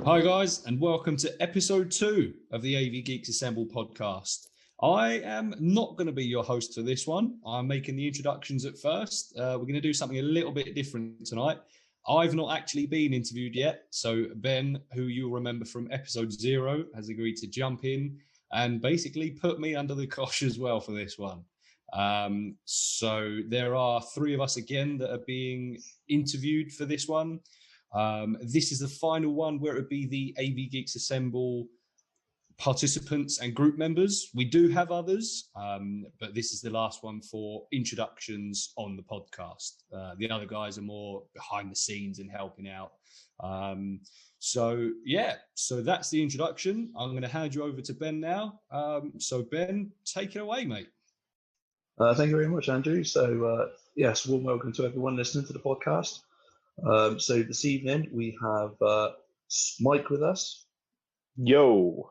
Hi guys, and welcome to episode 2 of the Avgeeks Assemble Podcast. I am not going to be your host for this one. I'm making the introductions at first. We're going to do something a little bit different tonight. I've not actually been interviewed yet, so Ben, who you'll remember from episode 0, has agreed to jump in and basically put me under the cosh as well for this one. So there are 3 of us again that are being interviewed for this one. This is the final one where it would be the Avgeeks Assemble participants and group members. We do have others, but this is the last one for introductions on the podcast. The other guys are more behind the scenes and helping out. So that's the introduction. I'm going to hand you over to Ben now. So Ben, take it away, mate. Thank you very much, Andrew. So yes, warm welcome to everyone listening to the podcast. So this evening we have Mike with us. Yo.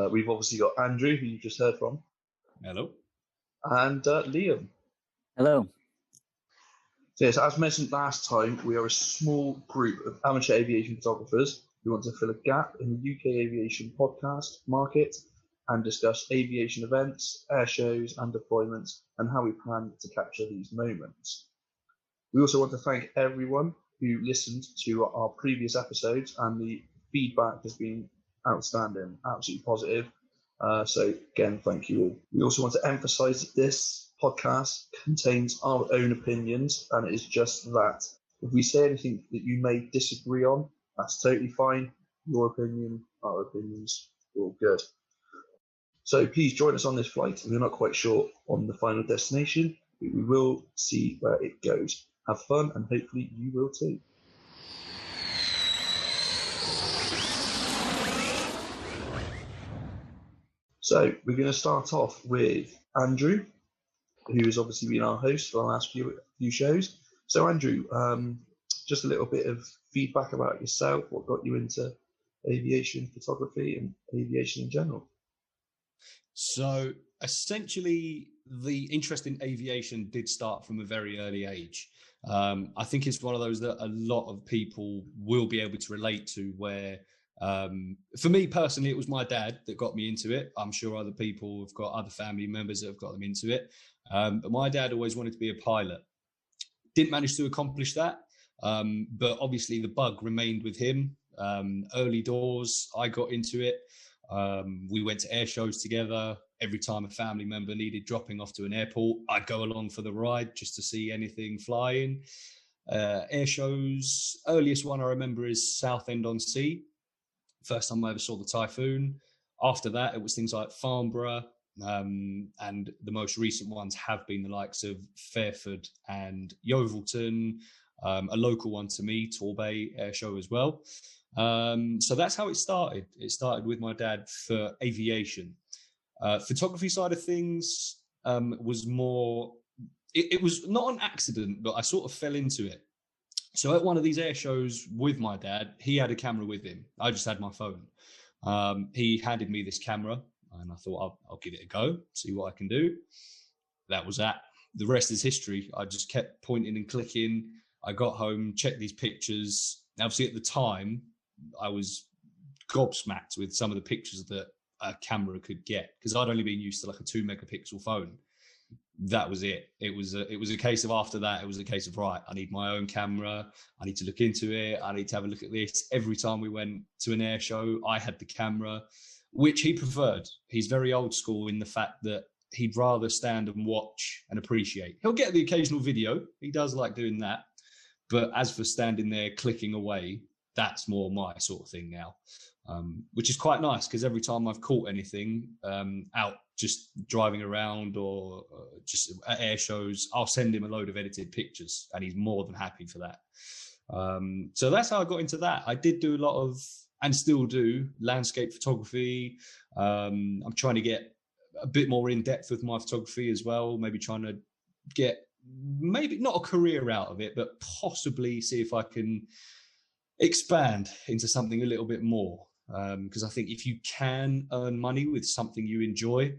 We've obviously got Andrew, who you just heard from. Hello. And Liam. Hello. So yes, as mentioned last time, we are a small group of amateur aviation photographers who want to fill a gap in the UK aviation podcast market and discuss aviation events, air shows and deployments and how we plan to capture these moments. We also want to thank everyone who listened to our previous episodes, and the feedback has been outstanding, absolutely positive. So again, thank you all. We also want to emphasize that this podcast contains our own opinions, and it is just that. If we say anything that you may disagree on, that's totally fine. Your opinion, our opinions, all good. So please join us on this flight. We're not quite sure on the final destination, but we will see where it goes. Have fun, and hopefully you will too. So we're going to start off with Andrew, who has obviously been our host for the last few shows. So Andrew, just a little bit of feedback about yourself. What got you into aviation photography and aviation in general? So essentially, the interest in aviation did start from a very early age. I think it's one of those that a lot of people will be able to relate to, where for me personally, it was my dad that got me into it. I'm sure other people have got other family members that have got them into it. But my dad always wanted to be a pilot. Didn't manage to accomplish that. But obviously the bug remained with him. Early doors, I got into it. We went to air shows together. Every time a family member needed dropping off to an airport, I'd go along for the ride just to see anything flying. Air shows, earliest one I remember is Southend-on-Sea. First time I ever saw the Typhoon. After that, it was things like Farnborough, and the most recent ones have been the likes of Fairford and Yeovilton, a local one to me, Torbay Air Show as well. So that's how it started. It started with my dad for aviation. Photography side of things was more, it was not an accident, but I sort of fell into it. So at one of these air shows with my dad, he had a camera with him. I just had my phone. He handed me this camera and I thought I'll give it a go, see what I can do. That was that. The rest is history. I just kept pointing and clicking. I got home, checked these pictures. Obviously at the time, I was gobsmacked with some of the pictures that a camera could get, because I'd only been used to like a 2 megapixel phone. That was it. It was a case of, after that, it was a case of, right, I need my own camera. I need to look into it. I need to have a look at this. Every time we went to an air show, I had the camera, which he preferred. He's very old school in the fact that he'd rather stand and watch and appreciate. He'll get the occasional video. He does like doing that. But as for standing there clicking away, that's more my sort of thing now, which is quite nice, because every time I've caught anything out just driving around or just at air shows, I'll send him a load of edited pictures and he's more than happy for that. So that's how I got into that. I did do a lot of, and still do, landscape photography. I'm trying to get a bit more in depth with my photography as well, maybe trying to get, maybe not a career out of it, but possibly see if I can expand into something a little bit more. Because I think if you can earn money with something you enjoy,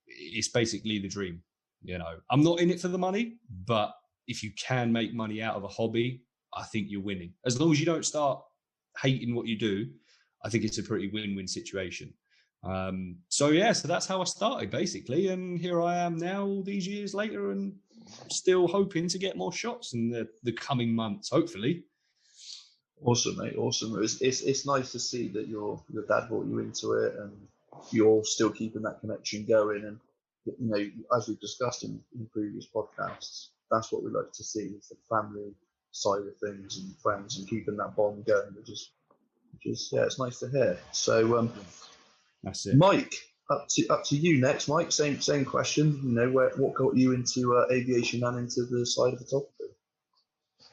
it's basically the dream. You know, I'm not in it for the money, but if you can make money out of a hobby, I think you're winning. As long as you don't start hating what you do, I think it's a pretty win-win situation. So that's how I started basically, and here I am now all these years later, and still hoping to get more shots in the coming months, hopefully. Awesome, mate. Awesome. It's nice to see that your dad brought you into it, and you're still keeping that connection going. And as we've discussed in previous podcasts, that's what we like to see, is the family side of things and friends, and keeping that bond going, which is it's nice to hear. So that's it. Mike, up to you next. Mike, same question. What got you into aviation and into the side of photography?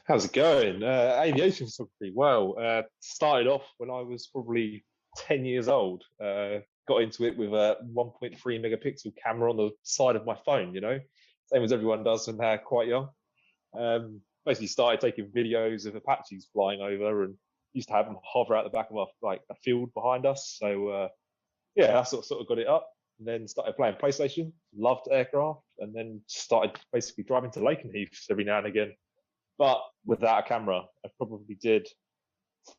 How's it going? Aviation photography. Well, started off when I was probably 10 years old. Got into it with a 1.3 megapixel camera on the side of my phone, same as everyone does when they're quite young. Basically started taking videos of Apaches flying over, and used to have them hover out the back of a field behind us. So, I sort of got it up, and then started playing PlayStation, loved aircraft, and then started basically driving to Lakenheath every now and again. But without a camera, I probably did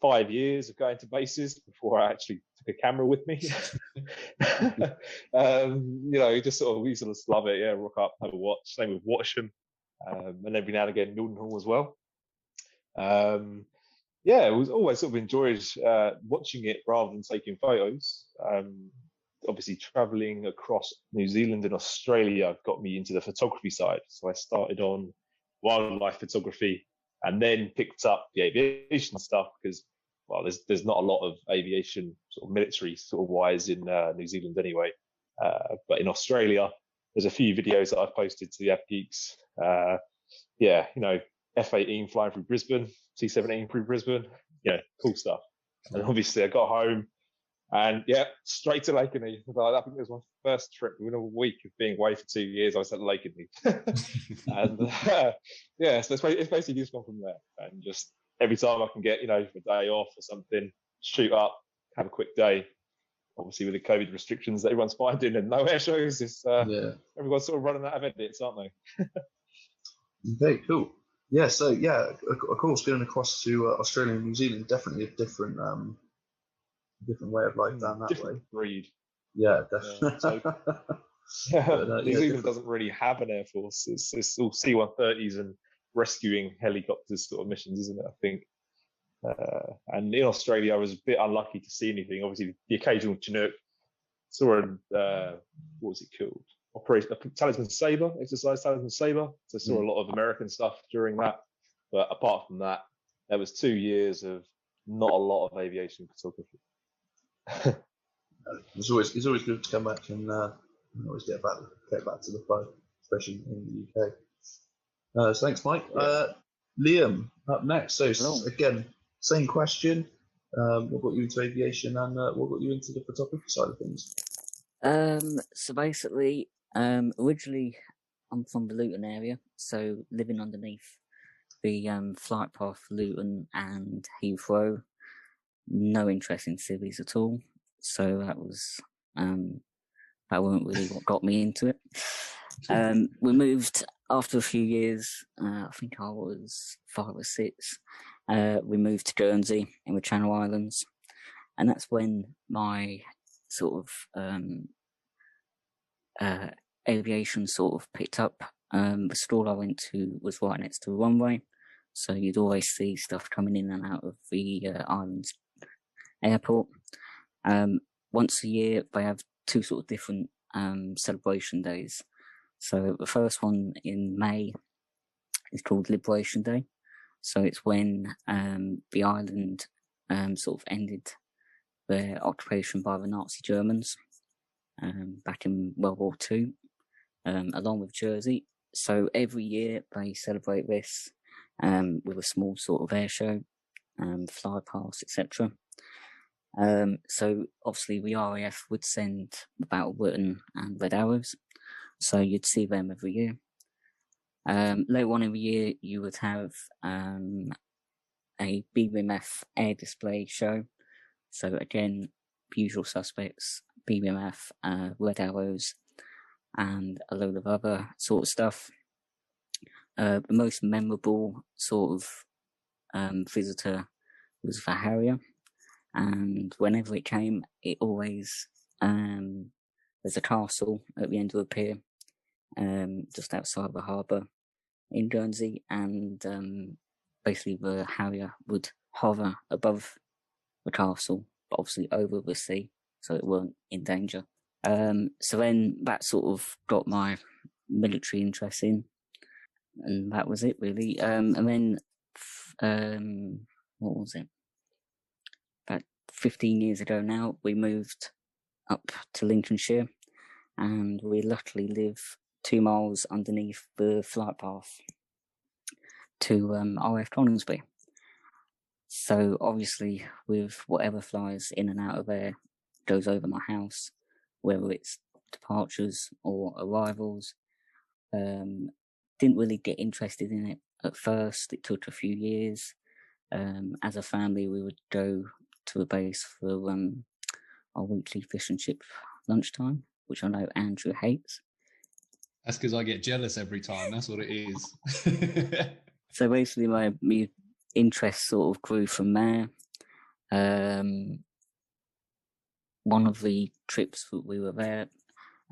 5 years of going to bases before I actually took a camera with me. We used to just love it. Yeah, rock up, have a watch. Same with Watsham, and every now and again Mildenhall as well. It was always sort of enjoyed watching it rather than taking photos. Obviously, traveling across New Zealand and Australia got me into the photography side. So I started on wildlife photography, and then picked up the aviation stuff because, there's not a lot of aviation sort of military sort of wise in New Zealand anyway. But in Australia, there's a few videos that I've posted to the Avgeeks. F-18 flying through Brisbane, C-17 through Brisbane. Cool stuff. And obviously I got home and straight to Lakenheath. I think it was my first trip within a week of being away for 2 years. I was at Lakenheath. And so it's basically just gone from there. And just every time I can get, a day off or something, shoot up, have a quick day. Obviously with the COVID restrictions that everyone's finding and no air shows, everyone's sort of running out of edits, aren't they? Okay, cool. Yeah, so of course, going across to Australia and New Zealand, definitely a different way of life down that different way. Breed. Yeah, definitely. New Zealand doesn't really have an air force. It's all C-130s and rescuing helicopters sort of missions, isn't it? I think. And in Australia, I was a bit unlucky to see anything. Obviously, the occasional Chinook. Saw what was it called? Operation Talisman Sabre, exercise Talisman Sabre. So I saw a lot of American stuff during that. But apart from that, there was 2 years of not a lot of aviation photography. It's always good to come back and always get back to the phone, especially in the UK. So thanks, Mike. Liam, up next. So again, same question. What got you into aviation, and what got you into the photography side of things? So basically, originally I'm from the Luton area, so living underneath the flight path Luton and Heathrow. No interest in civvies at all, so that wasn't really what got me into it. We moved after a few years. I think I was 5 or 6. We moved to Guernsey in the Channel Islands, and that's when my sort of aviation sort of picked up. The school I went to was right next to the runway, so you'd always see stuff coming in and out of the island's airport. Once a year, they have 2 sort of different celebration days. So the first one in May is called Liberation Day. So it's when the island sort of ended their occupation by the Nazi Germans back in World War II, along with Jersey. So every year they celebrate this with a small sort of air show, fly past, etc. So obviously the RAF would send the Battle Britain and Red Arrows, so you'd see them every year. Later on in the year, you would have a BBMF air display show. So again, the usual suspects, BBMF, Red Arrows, and a load of other sort of stuff. The most memorable sort of visitor was the Harrier. and whenever it came, it always there's a castle at the end of the pier, just outside the harbour in Guernsey, and basically the Harrier would hover above the castle, but obviously over the sea, so it weren't in danger. So then that sort of got my military interest in, and that was it really. And then, what was it? About 15 years ago now, we moved up to Lincolnshire, and we luckily live 2 miles underneath the flight path to RF Coningsby. So obviously, with whatever flies in and out of there goes over my house, whether it's departures or arrivals. Didn't really get interested in it at first. It took a few years. As a family, we would go to a base for our weekly fish and chip lunchtime, which I know Andrew hates. That's because I get jealous every time. That's what it is. So basically, my interest sort of grew from there. One of the trips that we were there,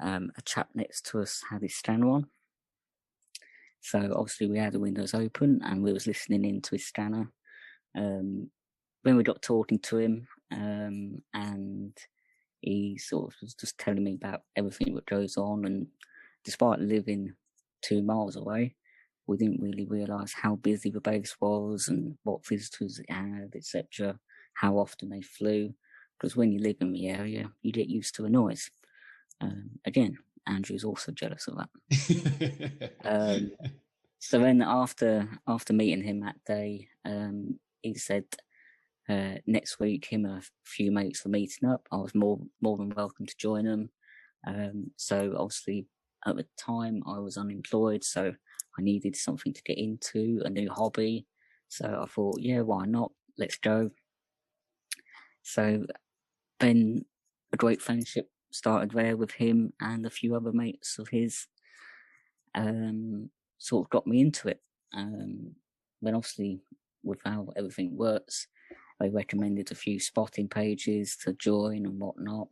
a chap next to us had his scanner on. So obviously we had the windows open and we was listening into his scanner. When we got talking to him, and he sort of was just telling me about everything that goes on, and despite living 2 miles away, we didn't really realise how busy the base was and what visitors it had, etc., how often they flew, because when you live in the area, you get used to the noise. Again, Andrew's also jealous of that. So then after meeting him that day, he said next week him and a few mates were meeting up. I was more than welcome to join them. So obviously at the time I was unemployed, so I needed something to get into, a new hobby. So I thought, yeah, why not? Let's go. So then a great friendship started there with him and a few other mates of his. Sort of got me into it. Then obviously with how everything works, they recommended a few spotting pages to join and whatnot.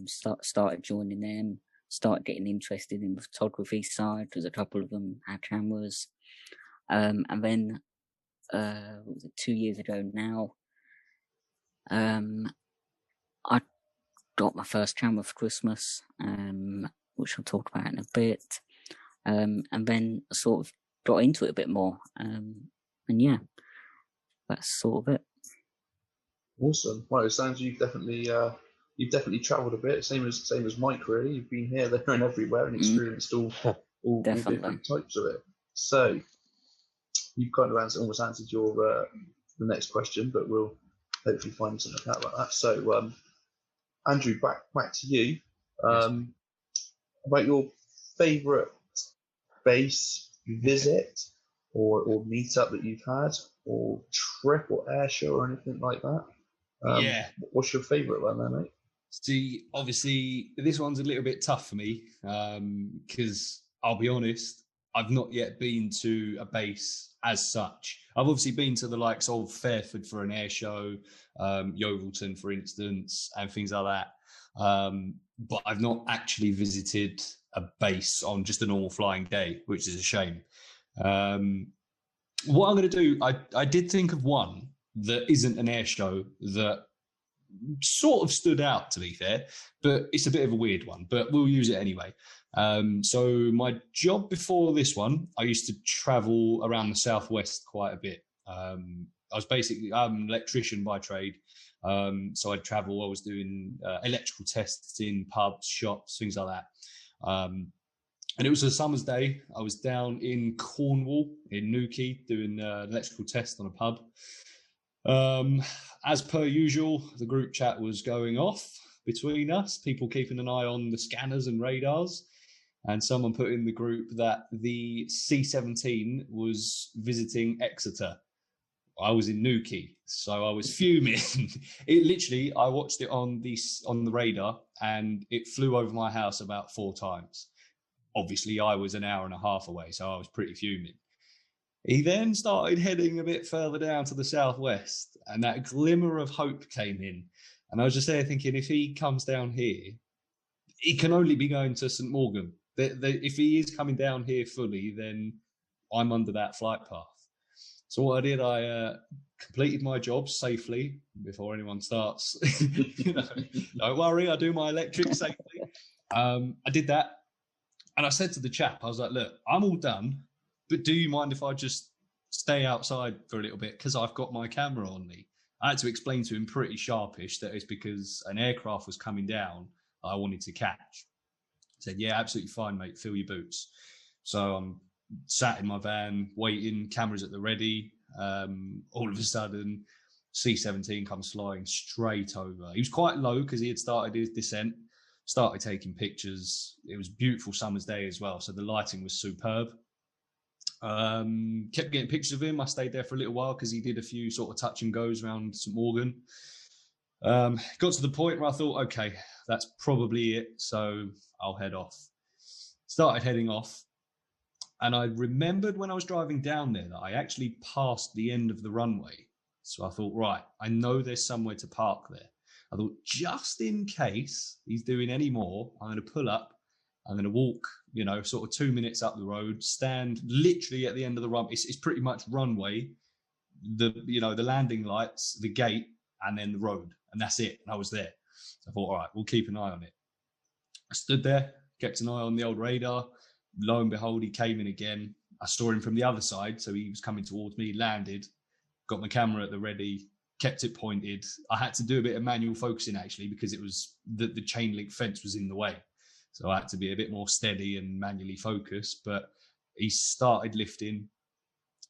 Started joining them, started getting interested in the photography side because a couple of them had cameras. And then, 2 years ago now, I got my first camera for Christmas, which I'll talk about in a bit. And then I sort of got into it a bit more. And yeah, that's sort of it. Awesome. Well, it sounds you've definitely travelled a bit, same as Mike. Really, you've been here, there, and everywhere, and experienced all different types of it. So you've kind of almost answered your the next question, but we'll hopefully find something out about that. So Andrew, back to you. About your favourite base visit or meetup that you've had, or trip or air show or anything like that. Yeah. What's your favourite one then, mate? See, obviously, this one's a little bit tough for me because I'll be honest, I've not yet been to a base as such. I've obviously been to the likes of Fairford for an air show, Yeovilton, for instance, and things like that. But I've not actually visited a base on just a normal flying day, which is a shame. What I'm going to do, I did think of one that isn't an air show that sort of stood out, to be fair, but it's a bit of a weird one, but we'll use it anyway. So my job before this one, I used to travel around the southwest quite a bit. I'm an electrician by trade. So I'd travel, I was doing electrical tests in pubs, shops, things like that. And it was a summer's day. I was down in Cornwall, in Newquay, doing an electrical test on a pub. As per usual, the group chat was going off between us, people keeping an eye on the scanners and radars. And someone put in the group that the C-17 was visiting Exeter. I was in Newquay, so I was fuming. It literally, I watched it on the radar, and it flew over my house about 4 times. Obviously, I was an hour and a half away, so I was pretty fuming. He then started heading a bit further down to the southwest, and that glimmer of hope came in. And I was just there thinking, if he comes down here, he can only be going to St. Morgan. If he is coming down here fully, then I'm under that flight path. So what I did, I completed my job safely before anyone starts. Don't worry, I do my electric safely. I did that. And I said to the chap, I was like, look, I'm all done, but do you mind if I just stay outside for a little bit? Because I've got my camera on me. I had to explain to him pretty sharpish that it's because an aircraft was coming down I wanted to catch. I said, yeah, absolutely fine, mate. Fill your boots. So I'm sat in my van, waiting, cameras at the ready. All of a sudden, C-17 comes flying straight over. He was quite low because he had started his descent, started taking pictures. It was a beautiful summer's day as well, so the lighting was superb. Kept getting pictures of him. I stayed there for a little while because he did a few sort of touch and goes around St. Morgan. Got to the point where I thought, okay, that's probably it, so I'll head off. Started heading off, and I remembered when I was driving down there that I actually passed the end of the runway. So I thought, right, I know there's somewhere to park there. I thought, just in case he's doing any more, I'm going to pull up, I'm going to walk, sort of 2 minutes up the road, stand literally at the end of the runway. It's pretty much runway, the landing lights, the gate, and then the road, and that's it. And I was there. So I thought, all right, we'll keep an eye on it. I stood there, kept an eye on the old radar. Lo and behold, he came in again. I saw him from the other side, so he was coming towards me, landed, got my camera at the ready, kept it pointed. I had to do a bit of manual focusing, actually, because it was the chain link fence was in the way. So I had to be a bit more steady and manually focused. But he started lifting,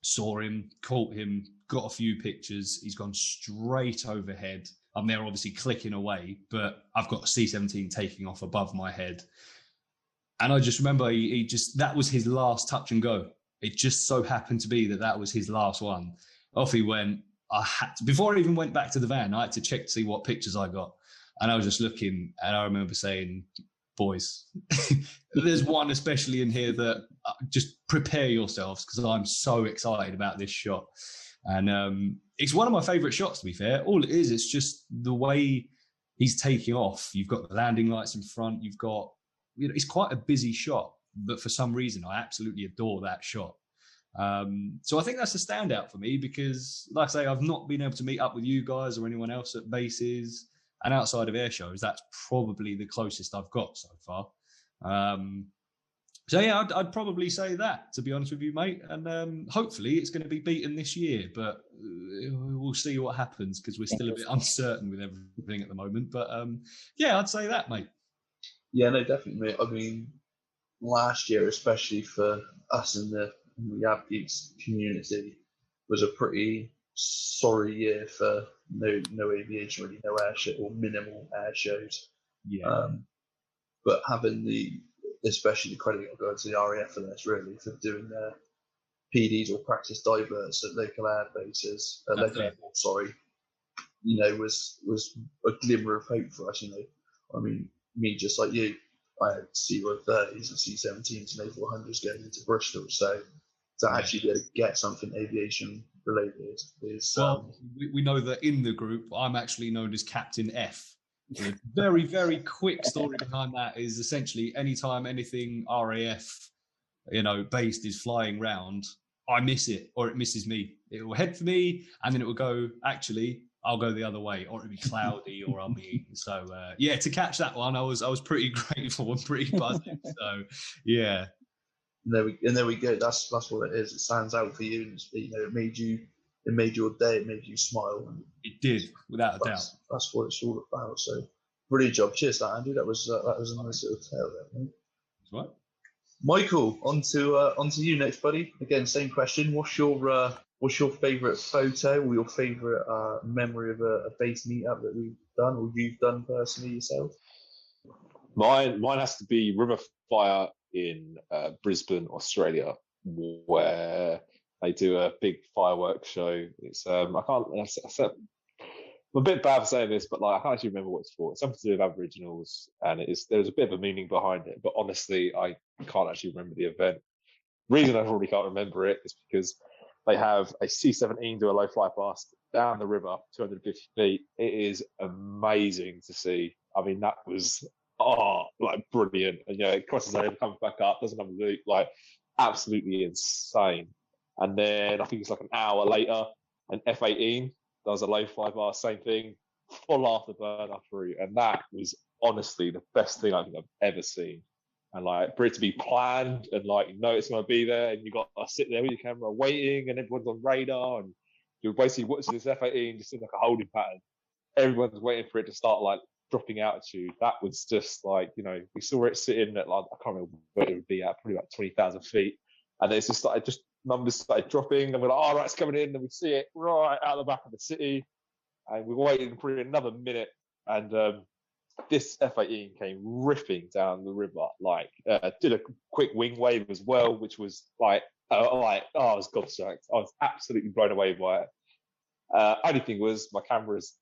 saw him, caught him, got a few pictures. He's gone straight overhead. I'm there obviously clicking away, but I've got a C-17 taking off above my head. And I just remember that was his last touch and go. It just so happened to be that was his last one. Off he went. Before I even went back to the van, I had to check to see what pictures I got. And I was just looking, and I remember saying, boys, there's one especially in here that just prepare yourselves because I'm so excited about this shot. And it's one of my favorite shots, to be fair. All it is, it's just the way he's taking off. You've got the landing lights in front. You've got, it's quite a busy shot, but for some reason, I absolutely adore that shot. So I think that's a standout for me because, like I say, I've not been able to meet up with you guys or anyone else at bases. And outside of air shows, that's probably the closest I've got so far. So yeah, I'd probably say that, to be honest with you, mate. And hopefully it's going to be beaten this year, but we'll see what happens because we're still a bit uncertain with everything at the moment. But yeah, I'd say that, mate. Yeah, no, definitely, mate. I mean, last year, especially for us in the Avgeeks community, was a pretty sorry year for no aviation, really, no air show or minimal air shows. Yeah. But having especially the credit I'll go to the RAF for this, really, for doing their PDs or practice diverts at local air bases, local airport, was a glimmer of hope for us. I mean, me just like you, I had C-130s and C-17s and A400s going into Bristol, so to actually be able to get something aviation related is. Well, we know that in the group, I'm actually known as Captain F. The very, very quick story behind that is essentially anytime anything RAF, based is flying round, I miss it or it misses me. It will head for me and then it will go, actually, I'll go the other way, or it'll be cloudy or I'll be. So, yeah, to catch that one, I was pretty grateful and pretty buzzing. So, yeah. And there we go. That's what it is. It stands out for you. It made your day. It made you smile. And it did, without a doubt. That's what it's all about. So, brilliant job. Cheers, that Andrew. That was a nice little tale there, mate. That's right. Michael, on to you next, buddy. Again, same question. What's your favourite photo or your favourite memory of a base meetup that we've done or you've done personally yourself? Mine has to be River Fire in Brisbane, Australia, where they do a big fireworks show. It's I'm a bit bad for saying this, but I can't actually remember what it's for. It's something to do with Aboriginals, and there's a bit of a meaning behind it. But honestly, I can't actually remember the event. The reason I probably can't remember it is because They have a C-17 do a low fly past down the river, 250 feet. It is amazing to see. I mean, that was like brilliant. And it crosses over, comes back up, doesn't have a loop, like absolutely insane. And then I think it's like an hour later, an F-18 does a low fly past, same thing, full afterburner through, and that was honestly the best thing I think I've ever seen. And like for it to be planned and like it's going to be there, and you got to sit there with your camera waiting, and everyone's on radar, and you're basically watching this F-18 just in like a holding pattern. Everyone's waiting for it to start like dropping altitude. That was just like we saw it sitting at like I can't remember where it would be at, probably about 20,000 feet, and it's just like numbers started dropping, and we're like, oh right, it's coming in, and we see it right out the back of the city, and we're waiting for another minute, and this F-18 came ripping down the river, like did a quick wing wave as well, which was I was gobsmacked. I was absolutely blown away by it. Only thing was my camera's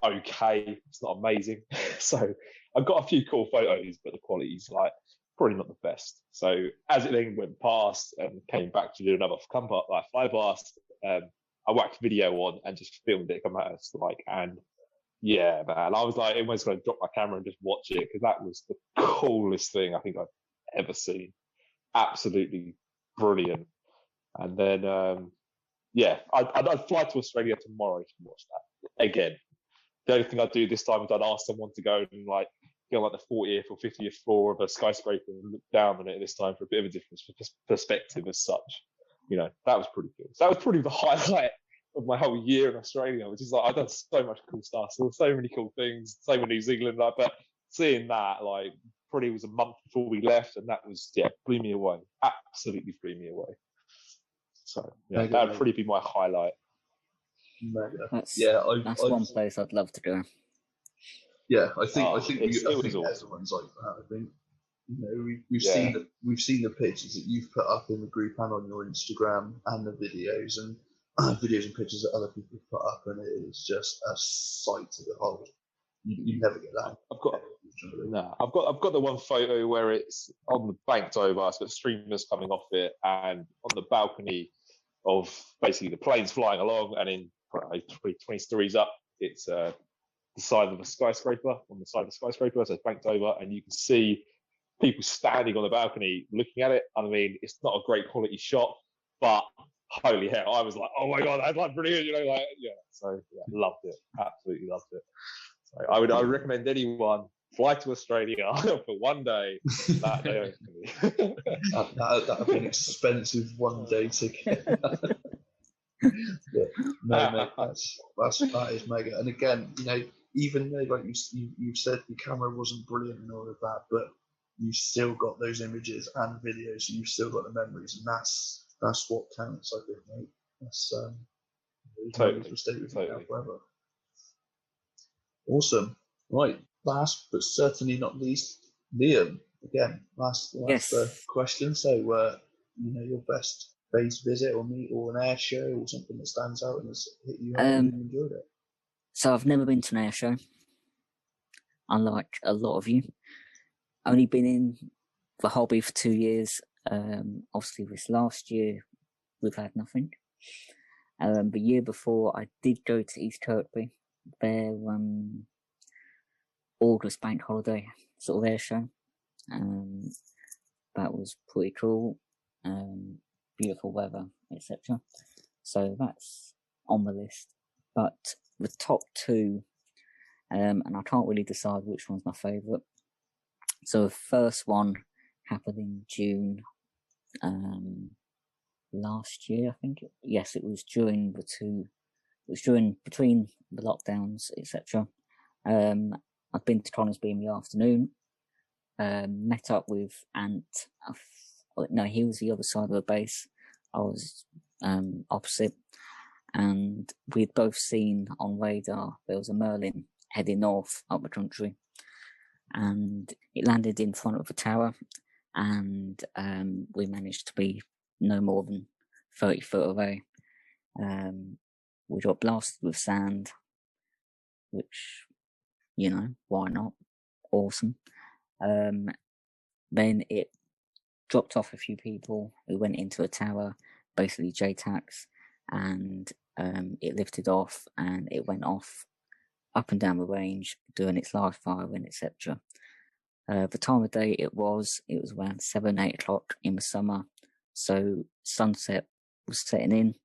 okay, it's not amazing. So I've got a few cool photos, but the quality's like probably not the best. So as it then went past and came back to do another fly past, I whacked video on and just filmed it come at us, and yeah, man, I was like almost going to drop my camera and just watch it, because that was the coolest thing I think I've ever seen. Absolutely brilliant. And then, I'd fly to Australia tomorrow to watch that again. The only thing I'd do this time is I'd ask someone to go and like get on like the 40th or 50th floor of a skyscraper and look down on it this time for a bit of a different perspective as such. That was pretty cool. So that was probably the highlight of my whole year in Australia, which is like I've done so much cool stuff, so many cool things. Same with New Zealand, but seeing that probably was a month before we left, and that was blew me away. Absolutely blew me away. So that would probably be my highlight. That's one place I'd love to go. Yeah, I think everyone's like that. I think we've seen the pictures that you've put up in the group and on your Instagram, and the videos and pictures that other people have put up, and it is just a sight to behold. You never get that. I've got the one photo where it's on the banked over, so the streamers coming off it, and on the balcony of basically the planes flying along, and in 20 stories up, it's the side of a skyscraper, on the side of the skyscraper, so it's banked over, and you can see people standing on the balcony looking at it. I mean, it's not a great quality shot, but holy hell, I was like, oh my god, that's like brilliant, so loved it, absolutely loved it. So I would recommend anyone fly to Australia for one day. That day only. that would be an expensive one day ticket. No, mate, that is mega. And again, even though like you said the camera wasn't brilliant and all of that, but you still got those images and videos, so you've still got the memories, and that's what counts, I think, mate. That's totally. Forever. Awesome. Right, last but certainly not least, Liam. Again, last question. So, your best base visit or meet or an air show or something that stands out and has hit you hard and you enjoyed it. So I've never been to an air show, unlike a lot of you. Only been in the hobby for 2 years. Obviously, this last year we've had nothing. The year before, I did go to East Kirkby, their August bank holiday sort of air show. That was pretty cool. Beautiful weather, etc. So that's on the list. But the top two, and I can't really decide which one's my favourite. So the first one happened in June last year, I think. Yes, it was during between the lockdowns, etc. I'd been to Conisbee in the afternoon, met up with Ant. No, he was the other side of the base. I was opposite, and we'd both seen on radar there was a Merlin heading north up the country, and it landed in front of the tower, and we managed to be no more than 30 foot away. We got blasted with sand, which, why not? Awesome. Then it dropped off a few people who went into a tower, basically JTACs, and it lifted off and it went off up and down the range, doing its live firing, etc. The time of day it was around 7-8 o'clock in the summer, so sunset was setting in,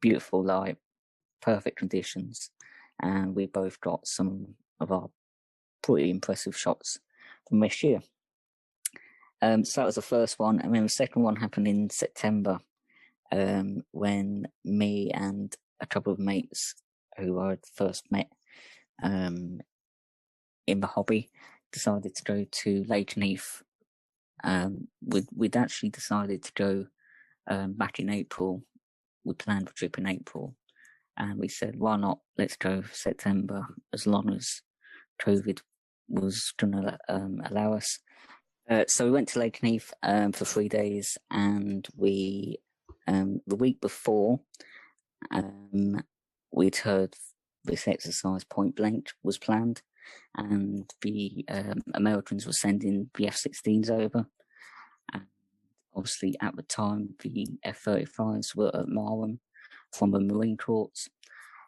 beautiful light, perfect conditions, and we both got some of our pretty impressive shots from this year. So that was the first one, and then the second one happened in September, when me and a couple of mates who I'd first met in the hobby decided to go to Lake Neath. We'd actually decided to go back in April. We planned a trip in April, and we said, why not? Let's go September, as long as COVID was going to allow us. So we went to Lake Neath for 3 days, and we the week before we'd heard this exercise Point Blank was planned, and the Americans were sending the F-16s over, and obviously at the time the F-35s were at Marham from the Marine Corps,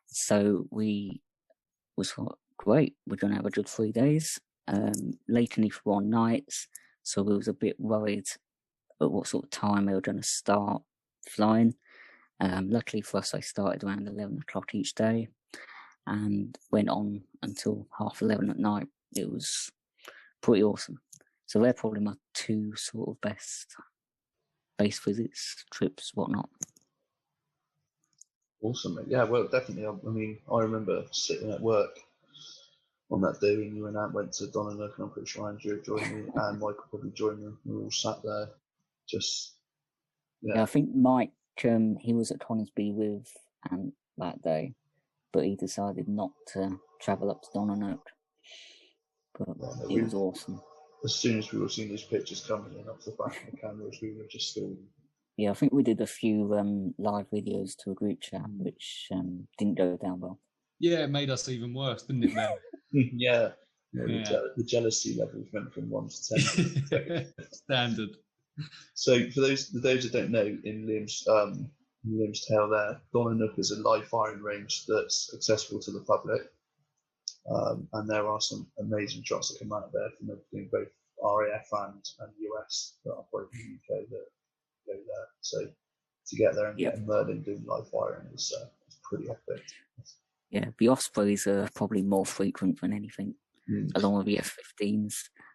so we was thought, great, we're going to have a good 3 days. Lake Neath were on nights, so we was a bit worried at what sort of time they were going to start flying. Luckily for us, they started around 11 o'clock each day and went on until 11:30 at night. It was pretty awesome. So they're probably my two sort of best base visits, trips, whatnot. Awesome, mate. Yeah, well, definitely. I mean, I remember sitting at work on that day when you and Ant went to Donanook, and I'm pretty sure Andrew joined me, and Michael probably joined me. We were all sat there, just, Yeah, I think Mike, he was at Coningsby with Ant that day, but he decided not to travel up to Donanook. But it was awesome. As soon as we were seeing these pictures coming in off the back of the cameras, we were just still... Yeah, I think we did a few live videos to a group chat, which didn't go down well. Yeah, it made us even worse, didn't it, man? Yeah. The jealousy levels went from 1 to 10. Standard. So for those that don't know, in Liam's tale there, Donanook is a live firing range that's accessible to the public. And there are some amazing shots that come out of there from everything, both RAF and US that operate in the UK that go there. So to get there and get Merlin doing live firing is pretty epic. Yeah, the Ospreys are probably more frequent than anything, along with the F-15s.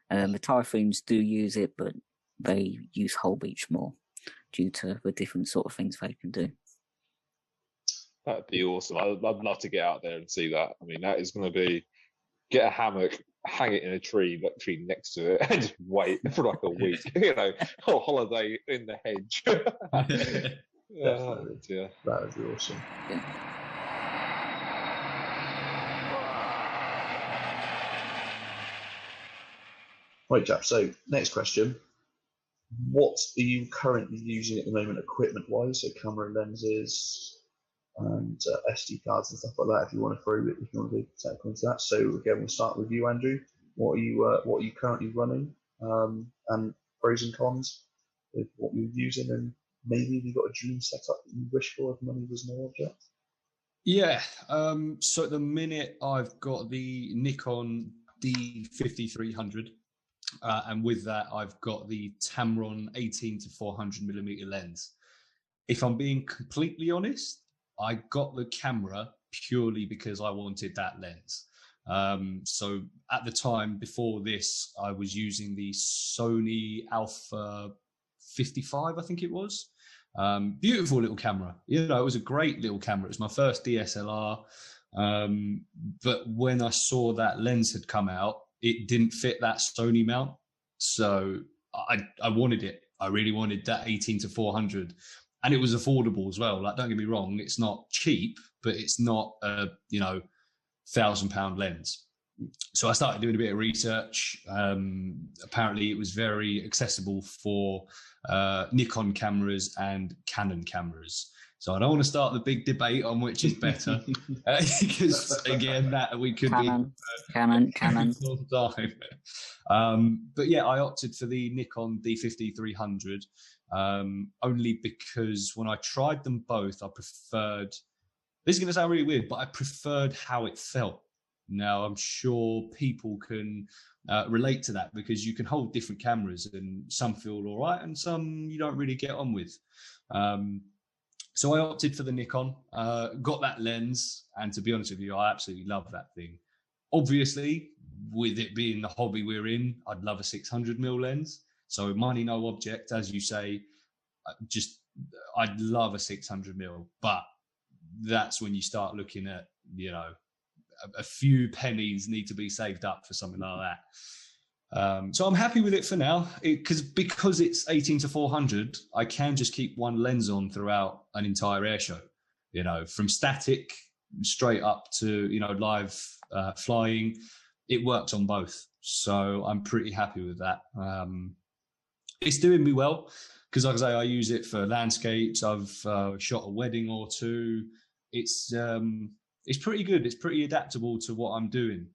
The Typhoons do use it, but they use Hull Beach more due to the different sort of things they can do. That'd be awesome. I'd love to get out there and see that. I mean, that is going to be, get a hammock, hang it in a tree, literally next to it, and just wait for like a week. Whole holiday in the hedge. Definitely. Yeah. That would be awesome. Yeah. Right, Jap. So next question. What are you currently using at the moment equipment-wise? So camera lenses and SD cards and stuff like that, if you want to throw it, if you want to be technical into that. So again, we'll start with you, Andrew. What are you currently running, and pros and cons with what you're using, and maybe you got a dream setup that you wish for if money was no object? Yeah. So at the minute, I've got the Nikon D5300. And with that, I've got the Tamron 18 to 400mm lens. If I'm being completely honest, I got the camera purely because I wanted that lens. So at the time before this, I was using the Sony Alpha 55, I think it was. Beautiful little camera. It was a great little camera. It was my first DSLR. But when I saw that lens had come out, it didn't fit that Sony mount. So I wanted it. I really wanted that 18 to 400. And it was affordable as well. Like, don't get me wrong, it's not cheap, but it's not a, £1,000 lens. So I started doing a bit of research. Apparently it was very accessible for Nikon cameras and Canon cameras. So I don't want to start the big debate on which is better, because again, that we could Canon. all the time. But yeah, I opted for the Nikon D5300. only because when I tried them both, I preferred, this is going to sound really weird, but I preferred how it felt. Now, I'm sure people can relate to that, because you can hold different cameras and some feel all right and some you don't really get on with. So I opted for the Nikon, got that lens, and to be honest with you, I absolutely love that thing. Obviously, with it being the hobby we're in, I'd love a 600mm lens. So money, no object, as you say, I'd love a 600mm, but that's when you start looking at, a few pennies need to be saved up for something like that. So I'm happy with it for now, because it's 18-400, I can just keep one lens on throughout an entire air show, from static straight up to, live flying. It works on both. So I'm pretty happy with that. It's doing me well, because like I say, I use it for landscapes. I've shot a wedding or two. It's pretty good. It's pretty adaptable to what I'm doing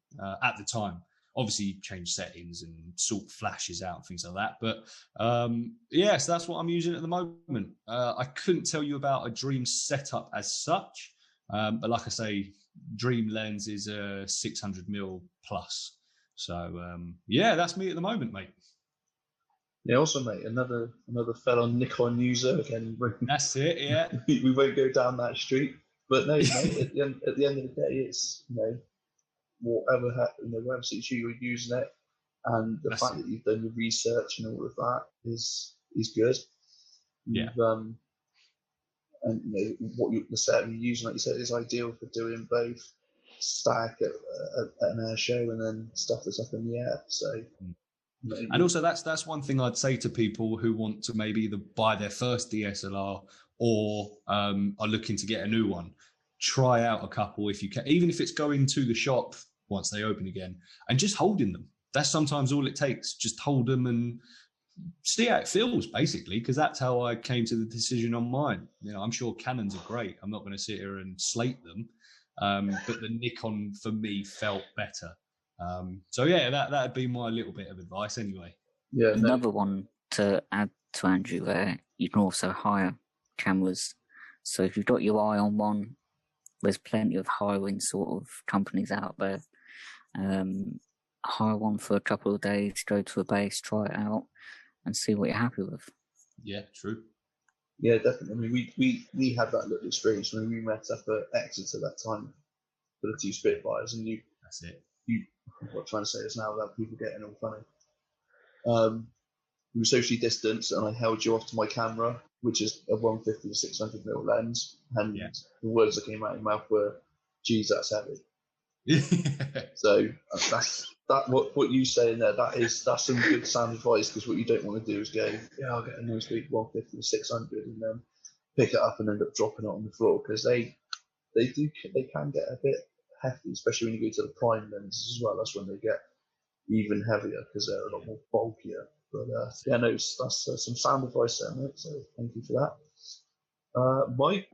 at the time. Obviously, change settings and sort flashes out and things like that. But so that's what I'm using at the moment. I couldn't tell you about a dream setup as such, but like I say, dream lens is a 600mm plus. So that's me at the moment, mate. Yeah, also, mate, another fellow Nikon user again. That's it. Yeah, we won't go down that street. But no, mate. At the end of the day, it's whatever suits you, you're using it, and the fact that you've done your research and all of that is good. And the setup you're using, like you said, is ideal for doing both static at an air show and then stuff that's up in the air. So. And also, that's one thing I'd say to people who want to maybe either buy their first DSLR or are looking to get a new one. Try out a couple if you can, even if it's going to the shop once they open again and just holding them. That's sometimes all it takes. Just hold them and see how it feels, basically, because that's how I came to the decision on mine. I'm sure Canons are great. I'm not going to sit here and slate them, but the Nikon for me felt better. That'd be my little bit of advice anyway. Yeah. Another one to add to Andrew, you can also hire cameras. So if you've got your eye on one, there's plenty of hiring sort of companies out there. Hire one for a couple of days, go to a base, try it out, and see what you're happy with. Yeah, true. Yeah, definitely. I mean, we had that little experience when we met up at Exeter that time for the 2 Spitfires, and that's it. What I'm trying to say is now that people getting all funny. We were socially distanced, and I held you off to my camera, which is a 150 to 600mm lens, and the words that came out of your mouth were, "Geez, that's heavy." So that what you saying there, that's some good sound advice, because what you don't want to do is go, I'll get a nice big 150 to 600 and then pick it up and end up dropping it on the floor, because they can get a bit hefty, especially when you go to the prime lenses as well. That's when they get even heavier because they're a lot more bulkier. But that's some sound advice there, mate. So thank you for that. Mike,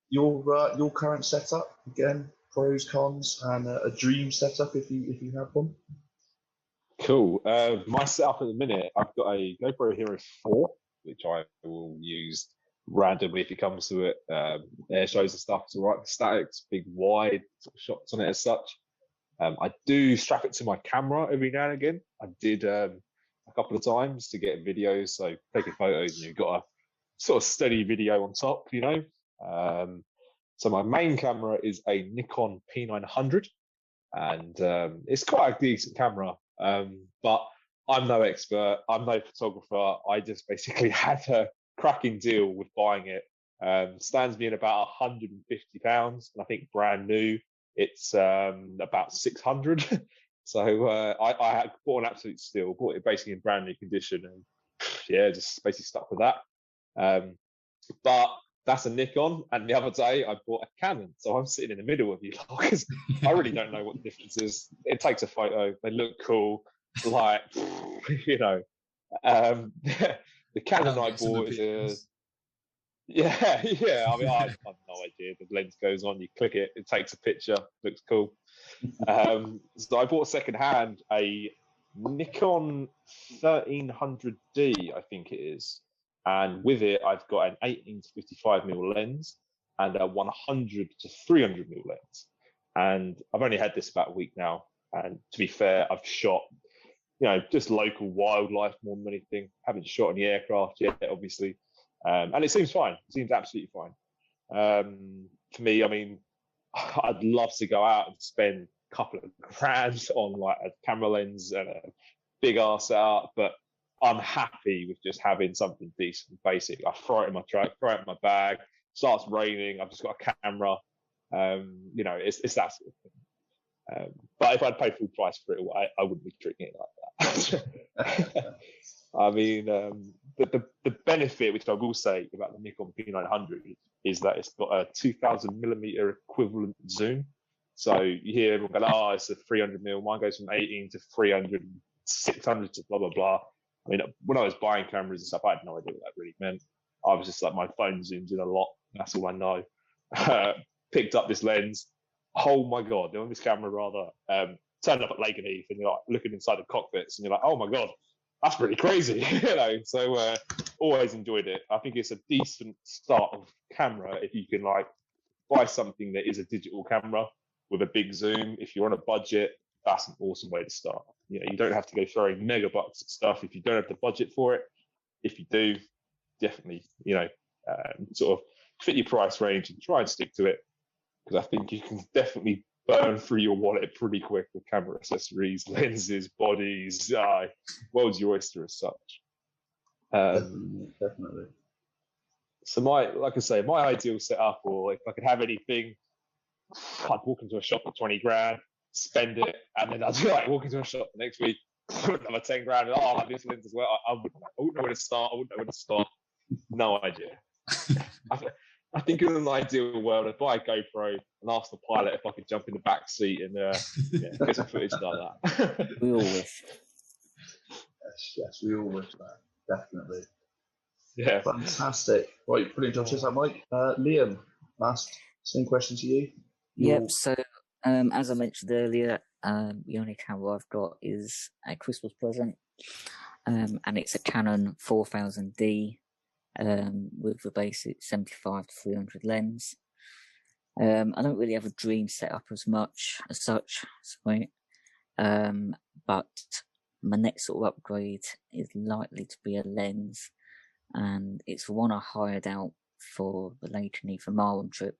your current setup again, pros, cons, and a dream setup if you have one. Cool. My setup at the minute, I've got a GoPro Hero 4, which I will use randomly if it comes to it. Air shows and stuff, it's all right. Statics, big wide sort of shots on it as such. I do strap it to my camera every now and again. I did a couple of times to get videos, so taking photos and you've got a sort of steady video on top, So my main camera is a Nikon P900, and it's quite a decent camera, but I'm no expert, I'm no photographer. I just basically had a cracking deal with buying it. Stands me in about £150, and I think brand new it's about 600. So I had bought an absolute steal, bought it basically in brand new condition, and just basically stuck with that. But that's a Nikon, and the other day I bought a Canon, so I'm sitting in the middle of you because I really don't know what the difference is. It takes a photo, they look cool, like the Canon I bought is I mean, I have no idea. The lens goes on, you click it, it takes a picture, looks cool. So I bought second hand a Nikon 1300D, I think it is. And with it, I've got an 18 to 55mm lens and a 100 to 300mm lens. And I've only had this about a week now. And to be fair, I've shot, just local wildlife more than anything. Haven't shot any aircraft yet, obviously. And it seems fine. It seems absolutely fine. For me, I mean, I'd love to go out and spend a couple of grand on like a camera lens and a big ass setup, but I'm happy with just having something decent, basic. I throw it in my truck, throw it in my bag. Starts raining, I've just got a camera. It's that sort of thing. But if I'd pay full price for it, I wouldn't be treating it like that. I mean, the benefit, which I will say about the Nikon P900, is that it's got a 2000mm equivalent zoom. So you hear everyone go, "Oh, it's a 300mm." Mine goes from 18 to 300, 600 to blah blah blah. I mean, when I was buying cameras and stuff, I had no idea what that really meant. I was just like, my phone zooms in a lot. That's all I know. Picked up this lens. Oh my God, on this camera rather. Turned up at Lake and Heath and you're like looking inside the cockpits and you're like, oh my God, that's pretty crazy. So always enjoyed it. I think it's a decent start of camera if you can like buy something that is a digital camera with a big zoom. If you're on a budget, that's an awesome way to start. You don't have to go throwing mega bucks at stuff if you don't have the budget for it. If you do, definitely, sort of fit your price range and try and stick to it, because I think you can definitely burn through your wallet pretty quick with camera accessories, lenses, bodies. World's your oyster as such. Definitely. So my ideal setup, or if I could have anything, I'd walk into a shop for 20 grand, spend it, and then I'd be like walk into a shop the next week, another 10 grand, and I have this lens as well. I wouldn't know where to start. I wouldn't know where to stop. No idea. I think in an ideal world, I'd buy a GoPro and ask the pilot if I could jump in the back seat and get some footage like that. We all wish. Yes, we all wish that. Definitely. Yeah. Fantastic. Right, brilliant job. Cheers, Mike. Liam, same question to you. Yep. So, as I mentioned earlier, the only camera I've got is a Christmas present, and it's a Canon 4000D. With the basic 75 to 300 lens. I don't really have a dream setup as such, but my next sort of upgrade is likely to be a lens, and it's the one I hired out for the Lake and Heath Marlin trip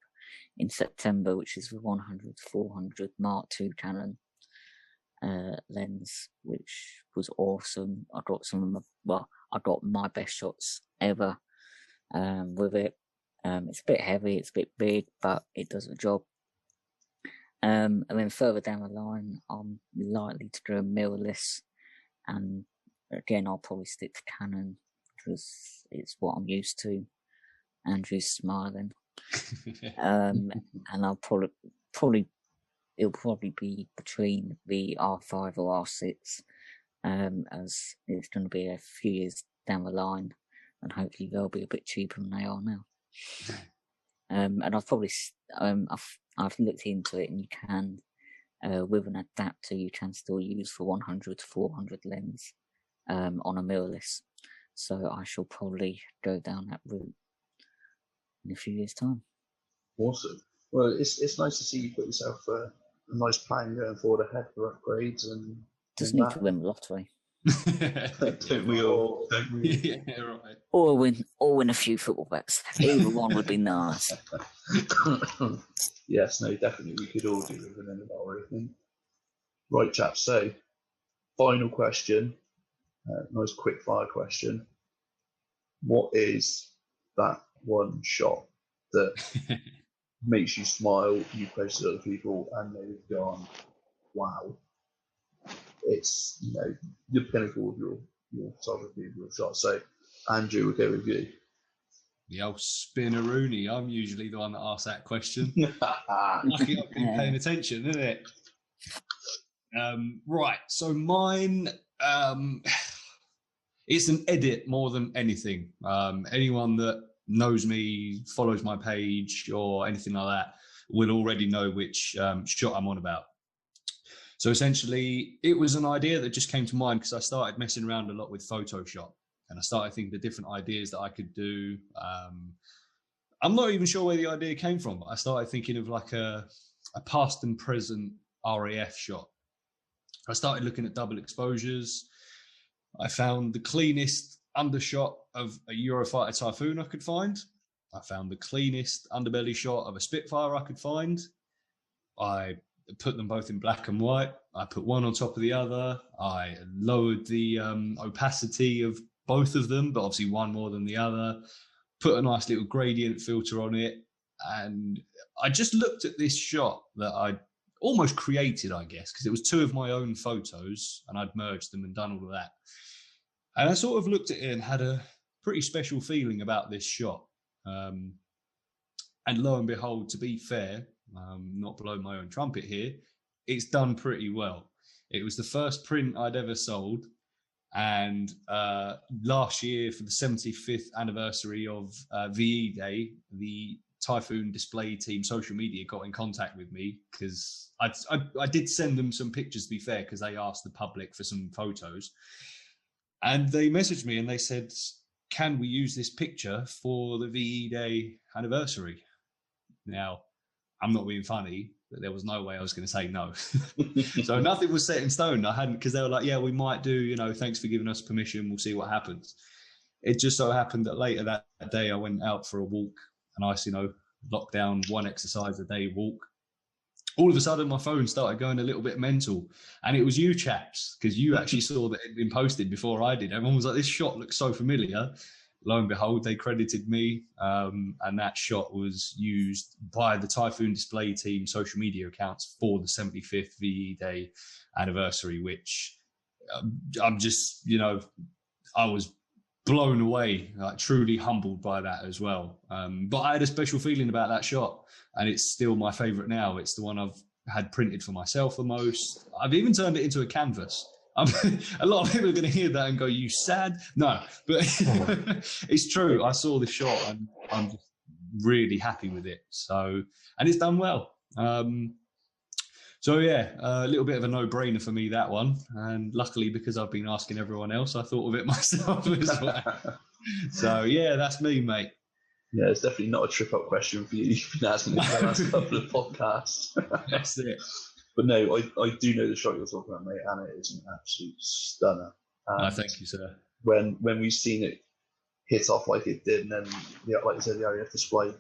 in September, which is the 100 to 400 Mark II Canon lens, which was awesome. I got my best shots ever with it. It's a bit heavy, it's a bit big, but it does the job. And then further down the line, I'm likely to go mirrorless, and again, I'll probably stick to Canon because it's what I'm used to. Andrew's smiling. And I'll it'll probably be between the R5 or R6, as it's going to be a few years down the line, and hopefully they'll be a bit cheaper than they are now. And I've probably I've looked into it, and you can with an adapter you can still use the 100 to 400 lens on a mirrorless. So I shall probably go down that route in a few years' time. Awesome. Well, it's nice to see you put yourself a nice plan going forward ahead for upgrades and. Just need to win the lottery. Don't we all? Yeah, right. Or win a few football bets. Either one would be nice. Yes, no, definitely. We could all do with winning the lottery, I think. Right, chaps. So, final question. Nice quick fire question. What is that one shot that makes you smile, you post it to other people, and they've gone, wow? It's, the pinnacle of your photography of your shot. So, Andrew, we'll go with you. The old spinneroonie. I'm usually the one that asks that question. Lucky I've been paying attention, isn't it? Right. So mine, it's an edit more than anything. Anyone that knows me, follows my page, or anything like that will already know which shot I'm on about. So essentially, it was an idea that just came to mind because I started messing around a lot with Photoshop. and I started thinking the different ideas that I could do. I'm not even sure where the idea came from, but I started thinking of like a past and present RAF shot. I started looking at double exposures. I found the cleanest undershot of a Eurofighter Typhoon I could find. I found the cleanest underbelly shot of a Spitfire I could find. I put them both in black and white. I put one on top of the other. I lowered the opacity of both of them, but obviously one more than the other. Put a nice little gradient filter on it. And I just looked at this shot that I almost created, I guess, because it was two of my own photos and I'd merged them and done all of that. And I sort of looked at it and had a pretty special feeling about this shot. And lo and behold, to be fair, not blowing my own trumpet here, it's done pretty well. It was the first print I'd ever sold. And last year, for the 75th anniversary of VE Day, the Typhoon display team social media got in contact with me because I did send them some pictures, to be fair, because they asked the public for some photos. And they messaged me and they said, can we use this picture for the VE Day anniversary? Now, I'm not being funny, but there was no way I was going to say no. So nothing was set in stone. I hadn't, because they were like, yeah, we might do, thanks for giving us permission. We'll see what happens. It just so happened that later that day I went out for a walk, a nice, lockdown, one exercise a day walk. All of a sudden, my phone started going a little bit mental. And it was you chaps, because you actually saw that it had been posted before I did. Everyone was like, this shot looks so familiar. Lo and behold, they credited me. And that shot was used by the Typhoon display team social media accounts for the 75th VE Day anniversary, which I'm just, I was blown away, like truly humbled by that as well. But I had a special feeling about that shot, and it's still my favorite now. It's the one I've had printed for myself the most. I've even turned it into a canvas. A lot of people are going to hear that and go, you sad? No, but it's true. I saw the shot and I'm just really happy with it. So, and it's done well. So yeah, a little bit of a no-brainer for me, that one. And luckily, because I've been asking everyone else, I thought of it myself as well. So yeah, that's me, mate. Yeah, it's definitely not a trip-up question for you. You've been asking it for the last couple of podcasts. That's it. But no, I do know the shot you're talking about, mate, and it is an absolute stunner. Thank you, sir. When we've seen it hit off like it did, and then, like you said, the RAF display,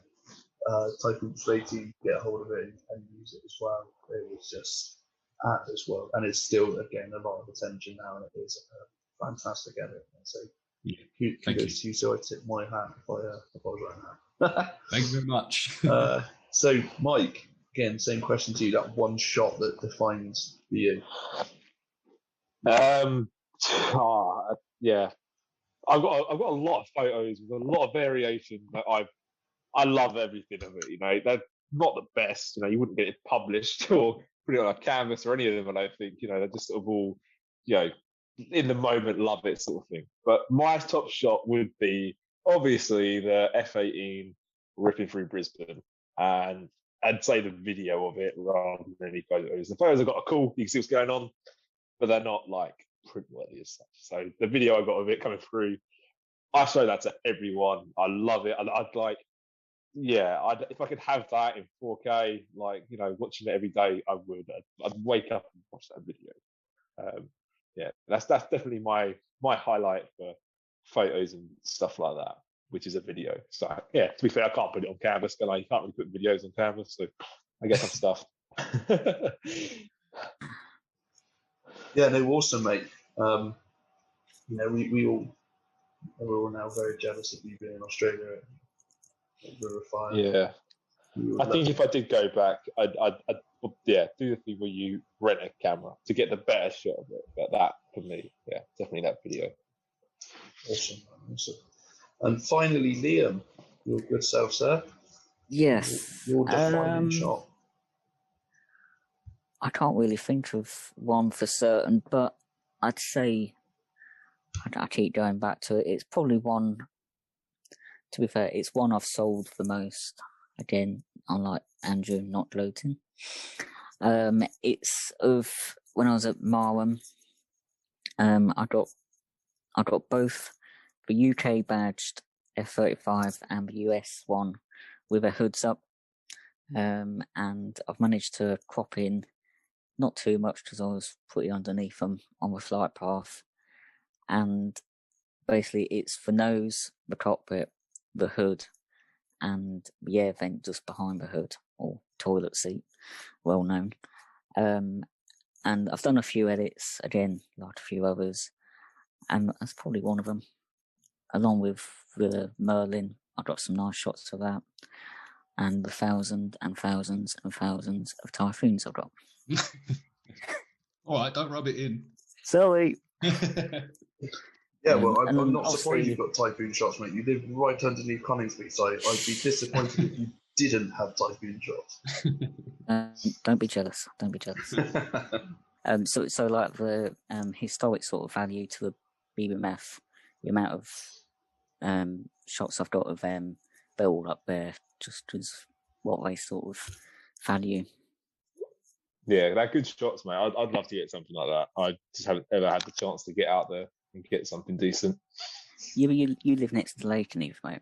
Typhoon display team get a hold of it and use it as well. It was just at this world, and it's still, again, a lot of attention now, and it is a fantastic edit. So kudos to you. So I tip my hat if I was right now. Thank you very much. So, Mike, again, same question to you. That one shot that defines you. Yeah, I've got a lot of photos with a lot of variation. That I love everything of it. They're not the best. You wouldn't get it published or put it on a canvas or any of them. I don't think. They're just sort of all, in the moment, love it sort of thing. But my top shot would be obviously the F-18 ripping through Brisbane, and I'd say the video of it rather than any photos. The photos have got a cool, you can see what's going on, but they're not like print worthy as such. So the video I got of it coming through, I show that to everyone. I love it. I'd like, if I could have that in 4K, watching it every day, I would. I'd wake up and watch that video. That's definitely my highlight for photos and stuff like that, which is a video. So to be fair, I can't put it on canvas, but you can't really put videos on canvas, so I guess I'm stuffed. Yeah, no, awesome, mate. We're all now very jealous of you being in Australia. Yeah, I think if I did go back, I'd do the thing where you rent a camera to get the better shot of it. But that, for me, definitely that video. Awesome. And finally, Liam, your good self, sir. Yes. Your defining shot. I can't really think of one for certain, but I'd say I keep going back to it. It's probably one. To be fair, it's one I've sold the most. Again, unlike Andrew, not gloating. It's of when I was at Marwam. I got both the UK badged F-35 and the US one with their hoods up. And I've managed to crop in not too much because I was pretty underneath them on the flight path. And basically it's the nose, the cockpit, the hood, and the air vent just behind the hood, or toilet seat, well known. And I've done a few edits, again, like a few others, and that's probably one of them. Along with the Merlin, I got some nice shots of that, and the thousands and thousands and thousands of Typhoons I've got. All right, don't rub it in. Sorry. Yeah, well, I'm not surprised you got Typhoon shots, mate. You live right underneath Coningsby, so I'd be disappointed if you didn't have Typhoon shots. Don't be jealous. Don't be jealous. So like the historic sort of value to the BMF, the amount of shots I've got of them, they're all up there, just as what they sort of value. Yeah, they're good shots, mate. I'd love to get something like that. I just haven't ever had the chance to get out there and get something decent. You live next to Lakenheath, mate.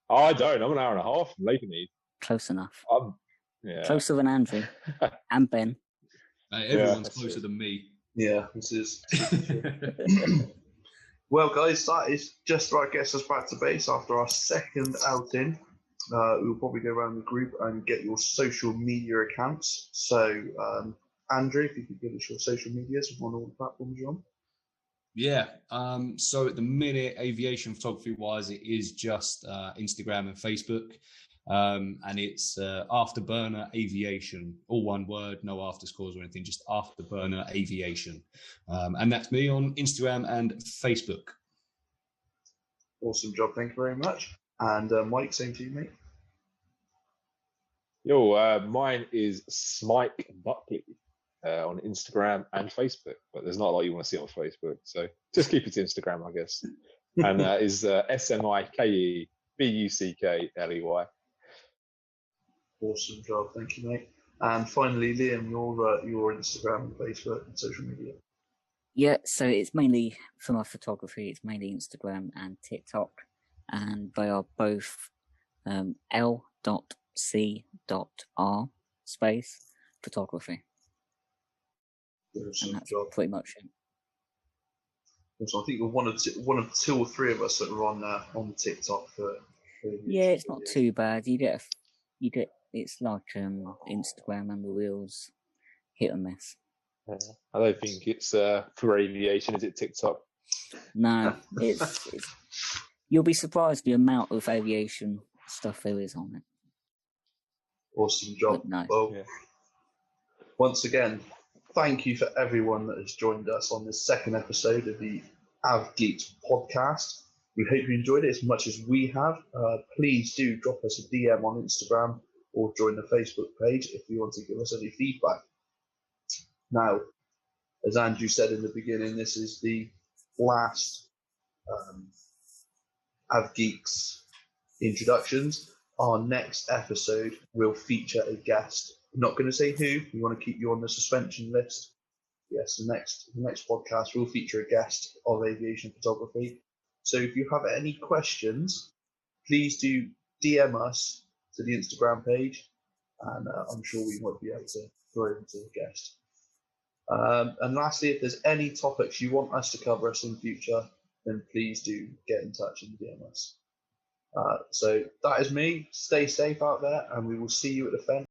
Oh, I don't. I'm an hour and a half from Lakenheath. Close enough. Yeah. Closer than Andrew and Ben. Everyone's closer than me. Yeah, this is. Well, guys, that is just about gets us back to base after our second outing. We'll probably go around the group and get your social media accounts. So, Andrew, if you could give us your social medias on all the platforms you're on. Yeah. So at the minute, aviation photography wise, it is just Instagram and Facebook. And it's Afterburner Aviation, all one word, no afterscores or anything, just Afterburner Aviation. And that's me on Instagram and Facebook. Awesome job. Thank you very much. And Mike, same to you, mate. Yo, mine is Smike Buckley on Instagram and Facebook, but there's not a lot you want to see on Facebook, so just keep it to Instagram, I guess. And is SMIKEBUCKLEY. Awesome job. Thank you, mate. And finally, Liam, your Instagram and Facebook and social media. Yeah, so it's mainly, for my photography, it's mainly Instagram and TikTok, and they are both L.C.R space photography. Awesome and that's job. pretty much it. Also, I think you're one of two or three of us that are on TikTok for yeah, it's not too bad. You get it's like Instagram and the Reels, hit and miss. I don't think it's for aviation, is it, TikTok? No, it's you'll be surprised the amount of aviation stuff there is on it. Awesome job. No. Well, once again, thank you for everyone that has joined us on this second episode of the Avgeeks podcast. We hope you enjoyed it as much as we have. Please do drop us a DM on Instagram or join the Facebook page if you want to give us any feedback. Now, as Andrew said in the beginning, this is the last Avgeeks introductions. Our next episode will feature a guest. I'm not going to say who. We want to keep you on the suspension list. Yes, the next podcast will feature a guest of aviation photography. So if you have any questions, please do DM us to the Instagram page, and I'm sure we might be able to throw them to the guest. And lastly, if there's any topics you want us to cover us in future, then please do get in touch and DM us. So that is me. Stay safe out there, and we will see you at the fence.